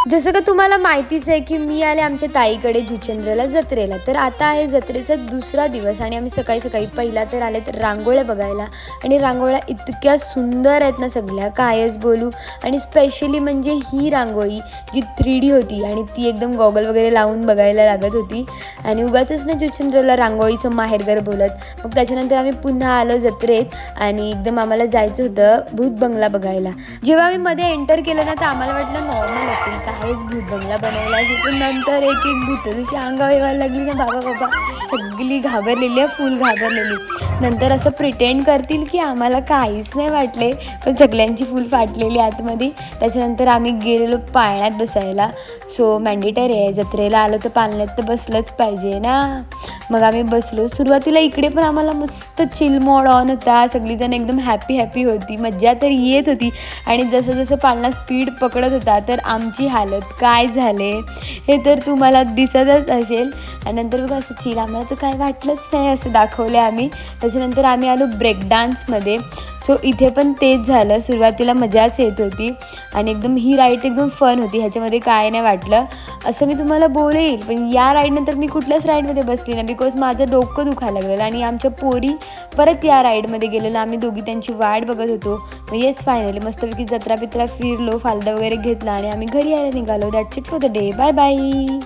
जसं का तुम्हाला माहितीच आहे की मी आले आमच्या ताईकडे जुचंद्रला जत्रेला. तर आता आहे जत्रेचा दुसरा दिवस आणि आम्ही सकाळी सकाळी पहिला तर आले तर रांगोळ्या बघायला. आणि रांगोळ्या इतक्या सुंदर आहेत ना सगळ्या, कायच बोलू. आणि स्पेशली म्हणजे ही रांगोळी जी 3D होती आणि ती एकदम गॉगल वगैरे लावून बघायला लागत होती. आणि उगाचच ना जुचंद्रला रांगोळीचं माहेरघर बोलत. मग त्याच्यानंतर आम्ही पुन्हा आलो जत्रेत आणि एकदम आम्हाला जायचं होतं भूत बंगला बघायला. जेव्हा आम्ही मध्ये एंटर केलं ना तर आम्हाला वाटलं नॉर्मल असेल, काहीच भूत बंगला बनवला असेल. पण नंतर एक एक भूत जशी अंगावर येवायला लागली ना बाबा सगळी घाबरलेली आहे, फुल घाबरलेली. नंतर असं प्रिटेंड करतील की आम्हाला काहीच नाही वाटले, पण सगळ्यांची फुल फाटलेली आतमध्ये. त्याच्यानंतर आम्ही गेलेलो पाळण्यात बसायला. सो मॅन्डेटरी आहे, जत्रेला आलो तर पाळण्यात तर बसलंच पाहिजे ना. मग आम्ही बसलो. सुरुवातीला इकडे पण आम्हाला मस्त चिल मोड ऑन होता, सगळीजण एकदम हॅपी होती, मज्जा तर येत होती. आणि जसं जसं पाळणा स्पीड पकडत होता तर आमची हालत काय झाले हे तर तुम्हाला दिसतच असेल. आणि नंतर बघा असं चिल, आम्हाला तर काय वाटलंच नाही असं दाखवलं आम्ही. त्याच्यानंतर आम्ही आलो ब्रेक डान्समध्ये. सो इथे पण तेच झालं, सुरुवातीला मजाच येत होती आणि एकदम ही राईड एकदम फन होती, ह्याच्यामध्ये काय नाही वाटलं असं मी तुम्हाला बोलेल. पण या राईडनंतर मी कुठल्याच राईडमध्ये बसली नाही, बिकॉज माझं डोकं दुखायला लागलेलं. आणि आमच्या पोरी परत या राईडमध्ये गेलेलं, आम्ही दोघी त्यांची वाट बघत होतो. मग येस फायनली मस्तपैकी जत्रा बित्रा फिरलो, फालदा वगैरे घेतला आणि आम्ही घरी यायला निघालो. That's it for the day. Bye bye.